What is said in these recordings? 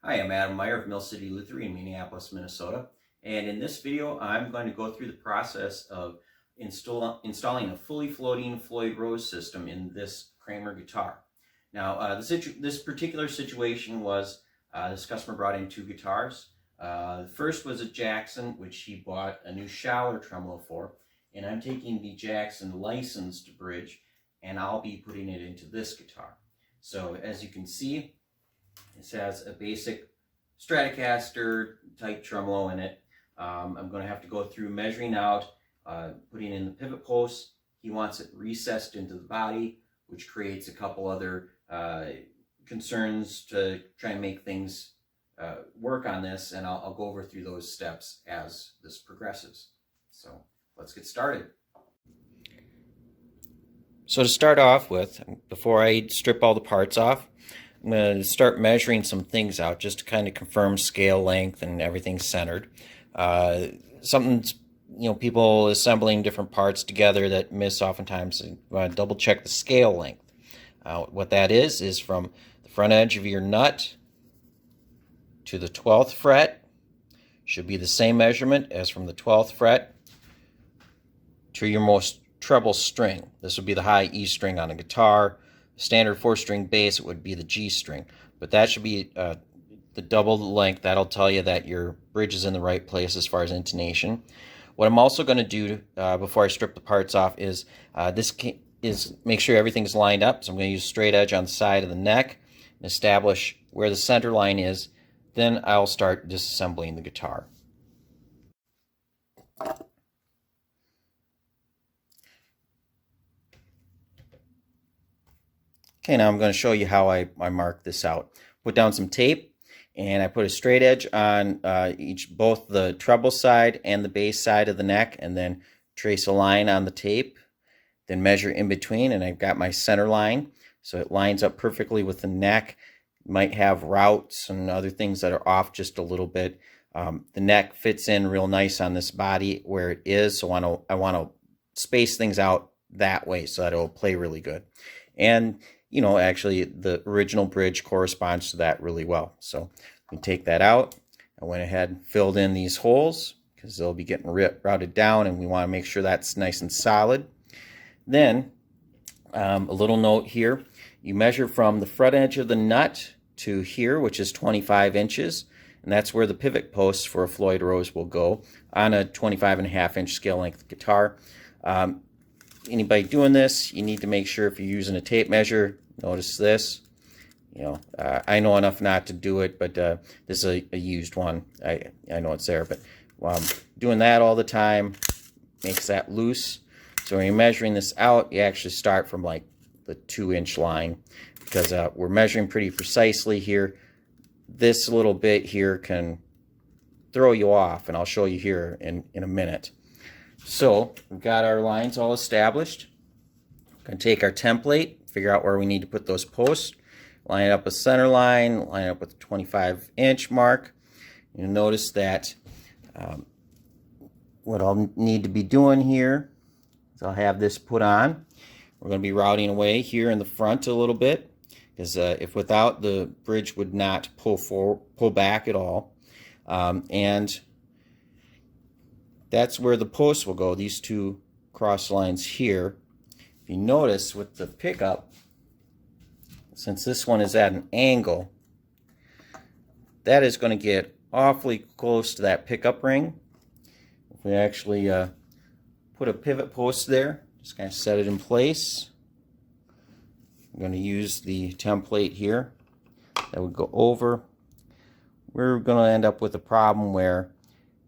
Hi, I'm Adam Meyer of Mill City Lutheran in Minneapolis, Minnesota. And in this video, I'm going to go through the process of installing a fully floating Floyd Rose system in this Kramer guitar. Now, this particular situation was this customer brought in two guitars. The first was a Jackson, which he bought a new shower tremolo for. And I'm taking the Jackson licensed bridge, and I'll be putting it into this guitar. So as you can see, this has a basic Stratocaster type tremolo in it. I'm going to have to go through measuring out, putting in the pivot posts. He wants it recessed into the body, which creates a couple other concerns to try and make things work on this, and I'll go over through those steps as this progresses. So let's get started. So to start off with, before I strip all the parts off, I'm going to start measuring some things out just to kind of confirm scale length and everything's centered. Something's, people assembling different parts together that miss oftentimes. You want to double check the scale length. What that is from the front edge of your nut to the 12th fret. Should be the same measurement as from the 12th fret to your most treble string. This would be the high E string on a guitar. Standard 4-string bass, it would be the G string. But that should be the double length. That'll tell you that your bridge is in the right place as far as intonation. What I'm also going to do before I strip the parts off is make sure everything's lined up. So I'm going to use straight edge on the side of the neck and establish where the center line is. Then I'll start disassembling the guitar. Okay, now I'm going to show you how I mark this out. Put down some tape, and I put a straight edge on both the treble side and the bass side of the neck, and then trace a line on the tape, then measure in between, and I've got my center line, so it lines up perfectly with the neck. Might have routes and other things that are off just a little bit. The neck fits in real nice on this body where it is, so I want to space things out that way so that it'll play really good. And actually the original bridge corresponds to that really well. So we take that out. I went ahead and filled in these holes because they'll be getting routed down, and we want to make sure that's nice and solid. Then a little note here, you measure from the front edge of the nut to here, which is 25 inches, and that's where the pivot posts for a Floyd Rose will go on a 25.5-inch scale length guitar. Anybody doing this, you need to make sure if you're using a tape measure, notice this. I know enough not to do it, but this is a used one. I know it's there, but doing that all the time makes that loose. So when you're measuring this out, you actually start from like the 2-inch line, because we're measuring pretty precisely here. This little bit here can throw you off, and I'll show you here in a minute. So we've got our lines all established. We're going to take our template, figure out where we need to put those posts, line it up with center line, line it up with the 25-inch mark. You'll notice that what I'll need to be doing here is I'll have this put on. We're going to be routing away here in the front a little bit, because if without, the bridge would not pull back at all. And that's where the posts will go, these two cross lines here. If you notice with the pickup, since this one is at an angle, that is going to get awfully close to that pickup ring. If we actually put a pivot post there, just kind of set it in place. I'm going to use the template here that would go over. We're going to end up with a problem where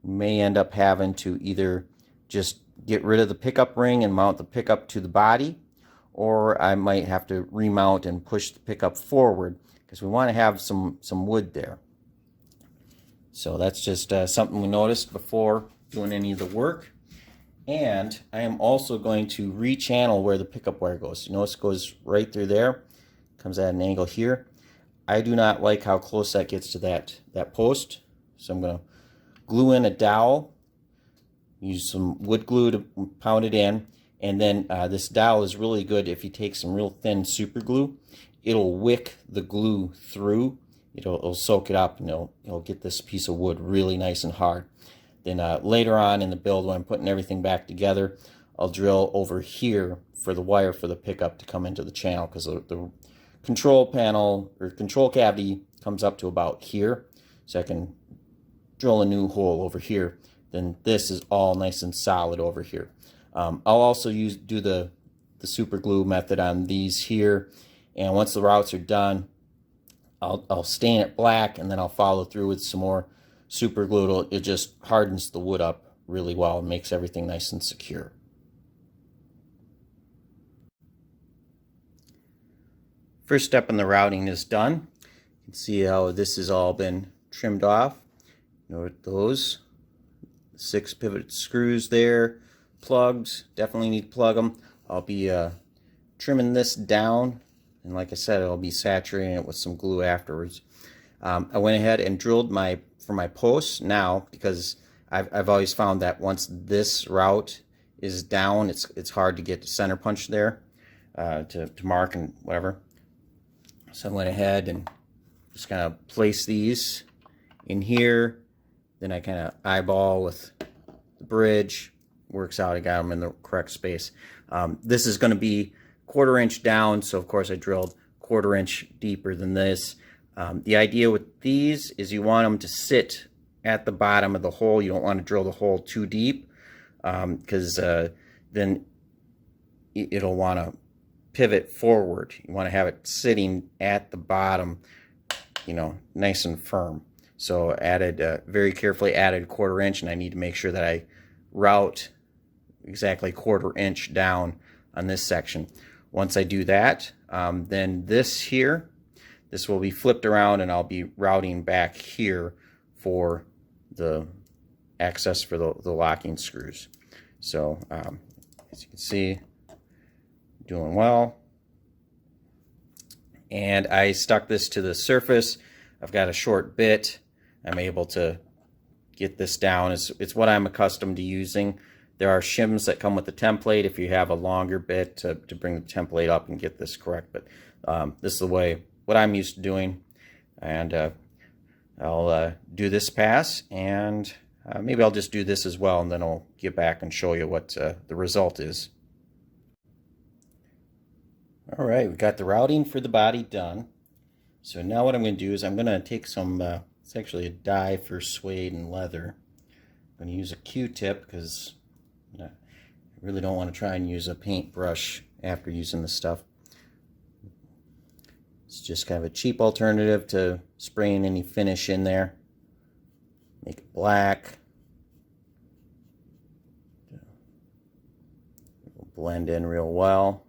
may end up having to either just get rid of the pickup ring and mount the pickup to the body, or I might have to remount and push the pickup forward, because we want to have some wood there. So that's just something we noticed before doing any of the work. And I am also going to rechannel where the pickup wire goes. You notice it goes right through there, comes at an angle here. I do not like how close that gets to that post, so I'm going to glue in a dowel, use some wood glue to pound it in, and then this dowel is really good if you take some real thin super glue. It'll wick the glue through it'll soak it up, and it'll get this piece of wood really nice and hard. Then later on in the build, when I'm putting everything back together, I'll drill over here for the wire for the pickup to come into the channel, because the control panel or control cavity comes up to about here. So I can drill a new hole over here. Then this is all nice and solid over here. I'll also do the super glue method on these here, and once the routs are done, I'll stain it black, and then I'll follow through with some more super glue. It just hardens the wood up really well and makes everything nice and secure. First step in the routing is done. You can see how this has all been trimmed off. Note those 6 pivot screws there, plugs, definitely need to plug them. I'll be trimming this down, and like I said, I'll be saturating it with some glue afterwards. I went ahead and drilled for my posts now, because I've always found that once this route is down, it's hard to get the center punch there to mark and whatever. So I went ahead and just kind of place these in here. Then I kind of eyeball with the bridge. Works out. I got them in the correct space. This is going to be 1/4 inch down, so of course I drilled 1/4 inch deeper than this. The idea with these is you want them to sit at the bottom of the hole. You don't want to drill the hole too deep, because then it'll want to pivot forward. You want to have it sitting at the bottom, nice and firm. So very carefully added 1/4 inch, and I need to make sure that I route exactly 1/4 inch down on this section. Once I do that, then this will be flipped around, and I'll be routing back here for the access for the locking screws. So as you can see, doing well. And I stuck this to the surface. I've got a short bit. I'm able to get this down. It's what I'm accustomed to using. There are shims that come with the template if you have a longer bit to bring the template up and get this correct. But this is what I'm used to doing. And I'll do this pass, and maybe I'll just do this as well, and then I'll get back and show you what the result is. All right, we've got the routing for the body done. So now what I'm going to do is I'm going to take some, it's actually a dye for suede and leather. I'm going to use a Q-tip, because I really don't want to try and use a paintbrush after using this stuff. It's just kind of a cheap alternative to spraying any finish in there. Make it black. It'll blend in real well.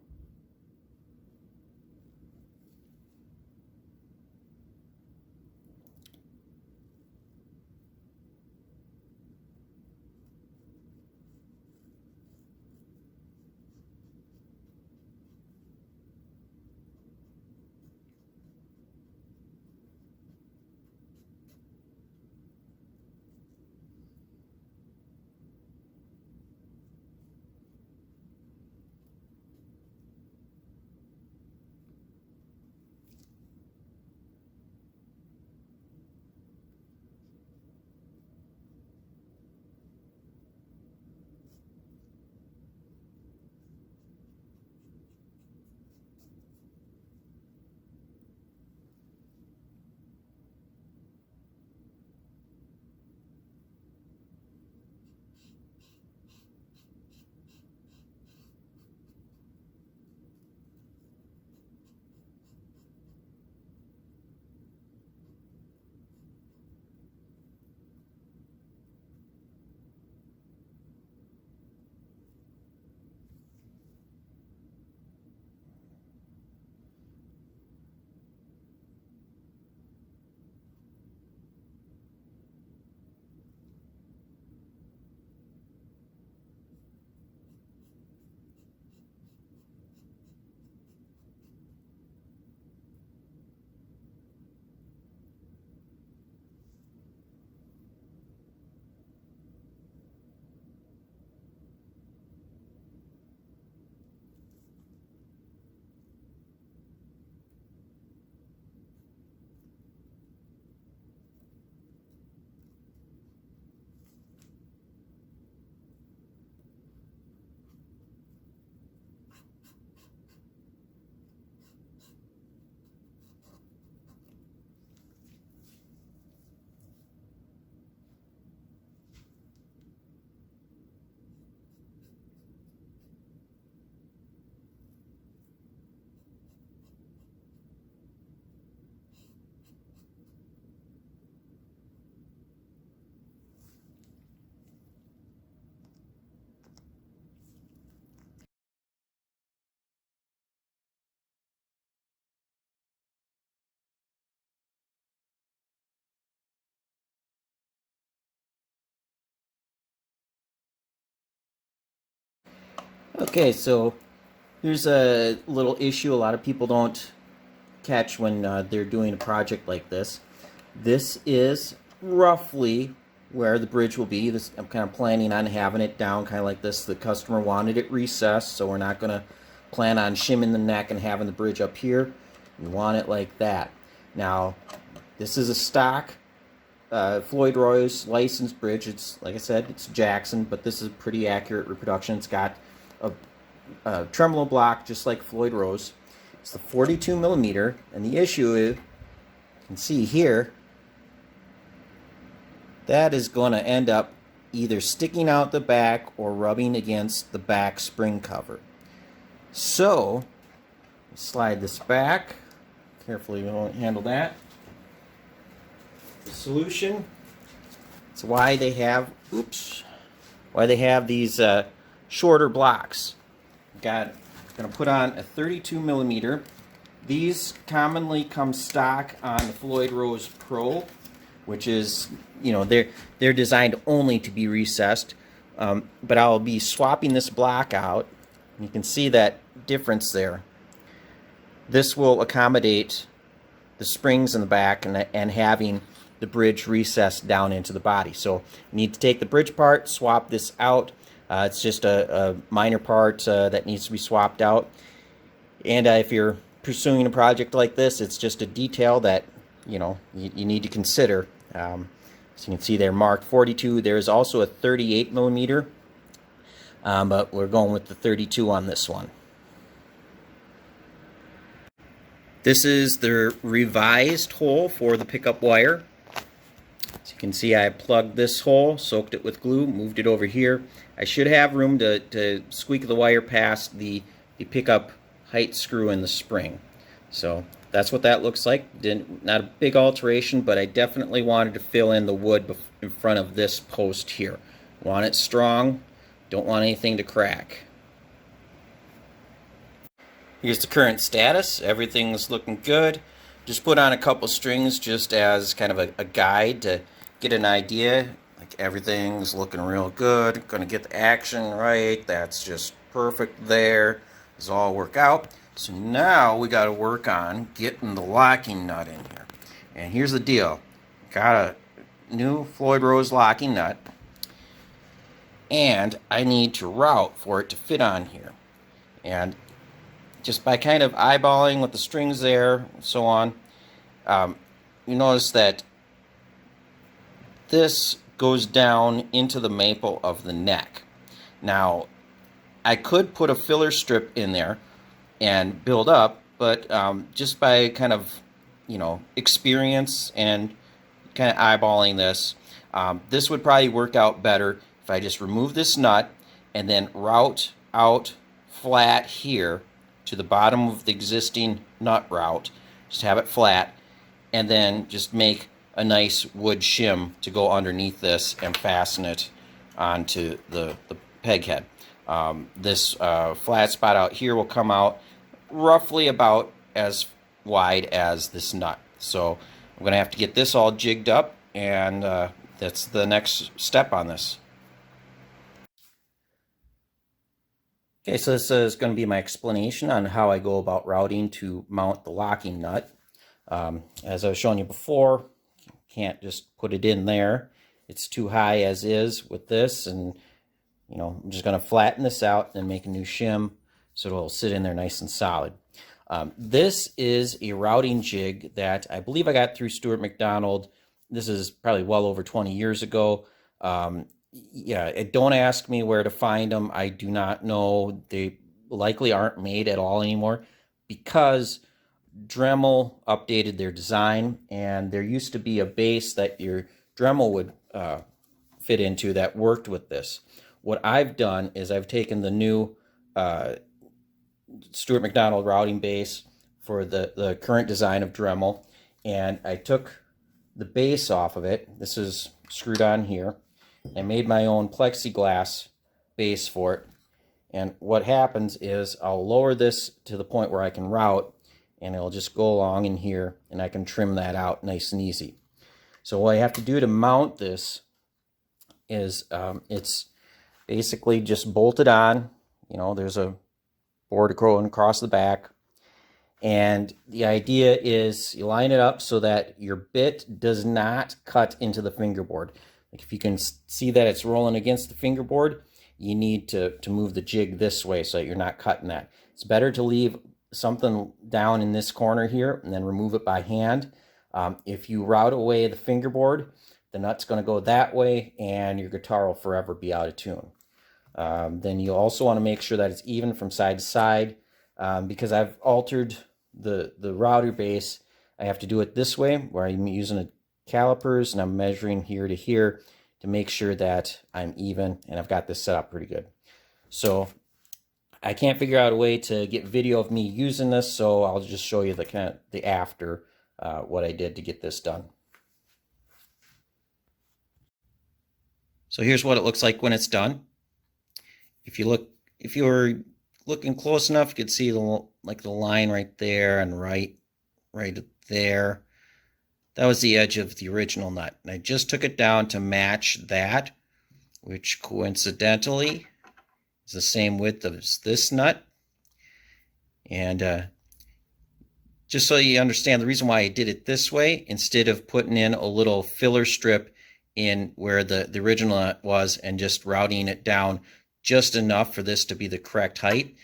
Okay, so here's a little issue a lot of people don't catch when they're doing a project like this. This is roughly where the bridge will be. This, I'm kind of planning on having it down kind of like this. The customer wanted it recessed, so we're not going to plan on shimming the neck and having the bridge up here. We want it like that. Now, this is a stock Floyd Roy's licensed bridge. It's, like I said, it's Jackson, but this is a pretty accurate reproduction. It's got a tremolo block just like Floyd Rose. It's the 42 millimeter, and the issue is, you can see here, that is going to end up either sticking out the back or rubbing against the back spring cover. So, slide this back. Carefully, we won't handle that. The solution. It's why they have, why they have these shorter blocks. I'm going to put on a 32 millimeter. These commonly come stock on the Floyd Rose Pro, which is, you know, they're designed only to be recessed. But I'll be swapping this block out. You can see that difference there. This will accommodate the springs in the back and having the bridge recessed down into the body. So you need to take the bridge part, swap this out. It's just a minor part that needs to be swapped out. And if you're pursuing a project like this, it's just a detail that, you know, you need to consider. So you can see they're marked 42. There's also a 38 millimeter, but we're going with the 32 on this one. This is the revised hole for the pickup wire. As you can see, I plugged this hole, soaked it with glue, moved it over here. I should have room to squeak the wire past the pickup height screw in the spring. So that's what that looks like. Not a big alteration, but I definitely wanted to fill in the wood in front of this post here. Want it strong, don't want anything to crack. Here's the current status. Everything's looking good. Just put on a couple strings just as kind of a guide to get an idea. Like everything's looking real good. Gonna get the action right. That's just perfect there. This will all work out. So now we got to work on getting the locking nut in here. And here's the deal. Got a new Floyd Rose locking nut. And I need to route for it to fit on here. And just by kind of eyeballing with the strings there and so on, you notice that this goes down into the maple of the neck. Now, I could put a filler strip in there and build up, but just by kind of, you know, experience and kind of eyeballing this, this would probably work out better if I just remove this nut and then route out flat here to the bottom of the existing nut route, just have it flat, and then just make a nice wood shim to go underneath this and fasten it onto the peg head. This flat spot out here will come out roughly about as wide as this nut. So I'm going to have to get this all jigged up, and that's the next step on this. Okay, so this is going to be my explanation on how I go about routing to mount the locking nut. As I was showing you before, can't just put it in there. It's too high as is with this, and you know, I'm just going to flatten this out and make a new shim so it'll sit in there nice and solid. This is a routing jig that I believe I got through Stuart McDonald. This is probably well over 20 years ago. Yeah, don't ask me where to find them. I do not know. They likely aren't made at all anymore because Dremel updated their design, and there used to be a base that your Dremel would fit into that worked with this. What I've done is I've taken the new Stuart McDonald routing base for the current design of Dremel, and I took the base off of it. This is screwed on here. I made my own plexiglass base for it, and what happens is I'll lower this to the point where I can route, and it'll just go along in here, and I can trim that out nice and easy. So what I have to do to mount this is it's basically just bolted on. You know, there's a board going across the back. And the idea is you line it up so that your bit does not cut into the fingerboard. Like if you can see that it's rolling against the fingerboard, you need to move the jig this way so that you're not cutting that. It's better to leave something down in this corner here and then remove it by hand. If you route away the fingerboard, the nut's going to go that way and your guitar will forever be out of tune. Then you also want to make sure that it's even from side to side. Because I've altered the router base, I have to do it this way, where I'm using a calipers and I'm measuring here to here to make sure that I'm even, and I've got this set up pretty good. So I can't figure out a way to get video of me using this, so I'll just show you the after what I did to get this done. So here's what it looks like when it's done. If you're looking close enough, you could see the line right there and right there. That was the edge of the original nut. And I just took it down to match that, which coincidentally is the same width as this nut. And just so you understand the reason why I did it this way, instead of putting in a little filler strip in where the original nut was and just routing it down just enough for this to be the correct height,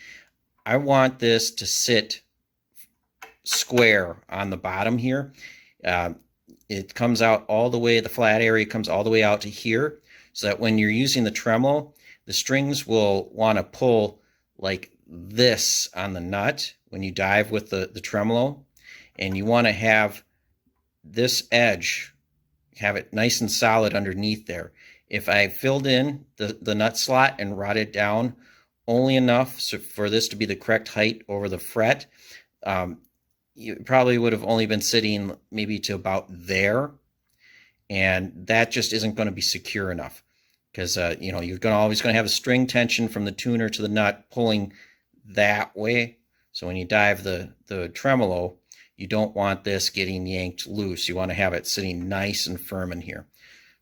I want this to sit square on the bottom here. It comes out all the way, the flat area comes all the way out to here, so that when you're using the tremolo, the strings will want to pull like this on the nut when you dive with the tremolo, and you want to have this edge, have it nice and solid underneath there. If I filled in the nut slot and routed down only enough so for this to be the correct height over the fret, you probably would have only been sitting maybe to about there, and that just isn't going to be secure enough, because you know, you're always going to have a string tension from the tuner to the nut pulling that way. So when you dive the tremolo, you don't want this getting yanked loose. You want to have it sitting nice and firm in here.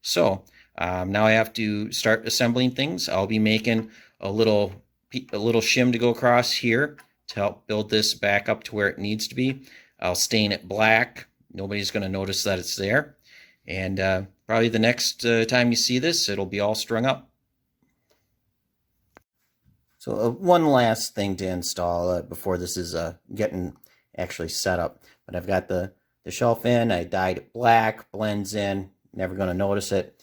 So now I have to start assembling things. I'll be making a little shim to go across here to help build this back up to where it needs to be. I'll stain it black. Nobody's going to notice that it's there. And probably the next time you see this, it'll be all strung up. So one last thing to install before this is getting actually set up. But I've got the shelf in. I dyed it black, blends in. Never going to notice it.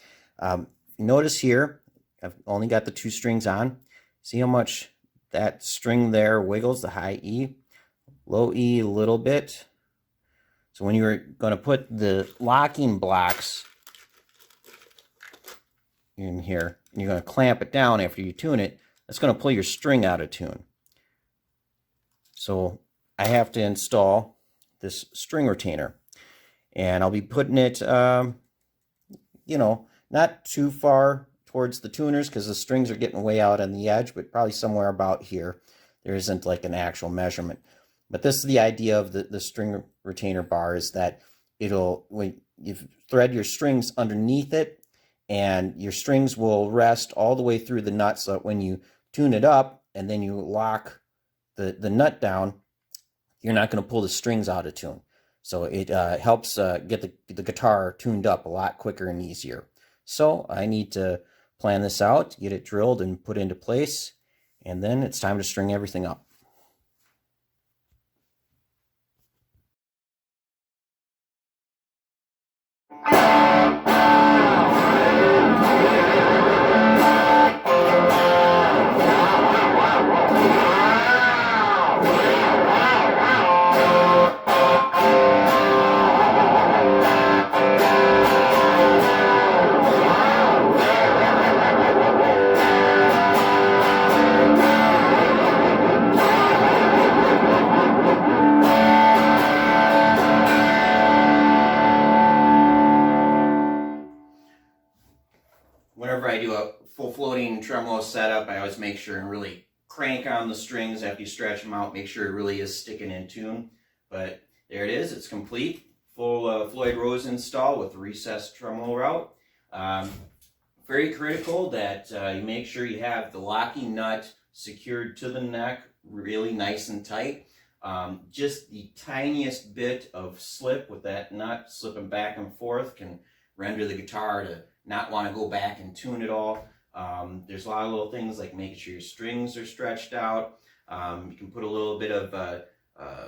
Notice here, I've only got the 2 strings on. See how much that string there wiggles, the high E, low E a little bit. So when you're going to put the locking blocks in here, and you're going to clamp it down after you tune it, that's going to pull your string out of tune. So I have to install this string retainer, and I'll be putting it, you know, not too far towards the tuners because the strings are getting way out on the edge, but probably somewhere about here. There isn't like an actual measurement. But this is the idea of the string retainer bar, is that when you thread your strings underneath it, and your strings will rest all the way through the nut, so that when you tune it up and then you lock the nut down, you're not going to pull the strings out of tune. So it helps get the guitar tuned up a lot quicker and easier. So I need to plan this out, get it drilled and put into place, and then it's time to string everything up. Whenever I do a full floating tremolo setup, I always make sure and really crank on the strings after you stretch them out, make sure it really is sticking in tune. But there it is, it's complete. Full Floyd Rose install with recessed tremolo route. Very critical that you make sure you have the locking nut secured to the neck, really nice and tight. Just the tiniest bit of slip with that nut slipping back and forth can render the guitar to not want to go back and tune it all. There's a lot of little things like making sure your strings are stretched out. You can put a little bit of,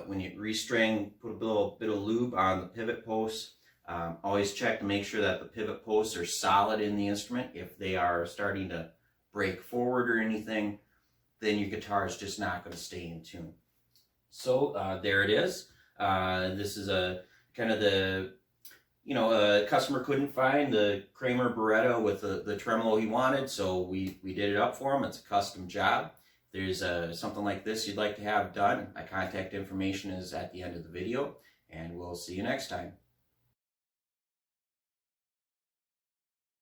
when you restring, put a little bit of lube on the pivot posts. Always check to make sure that the pivot posts are solid in the instrument. If they are starting to break forward or anything, then your guitar is just not going to stay in tune. So there it is. This is a kind of the, a customer couldn't find the Kramer Barretto with the tremolo he wanted, so we did it up for him. It's a custom job. If there's something like this you'd like to have done, my contact information is at the end of the video, and we'll see you next time.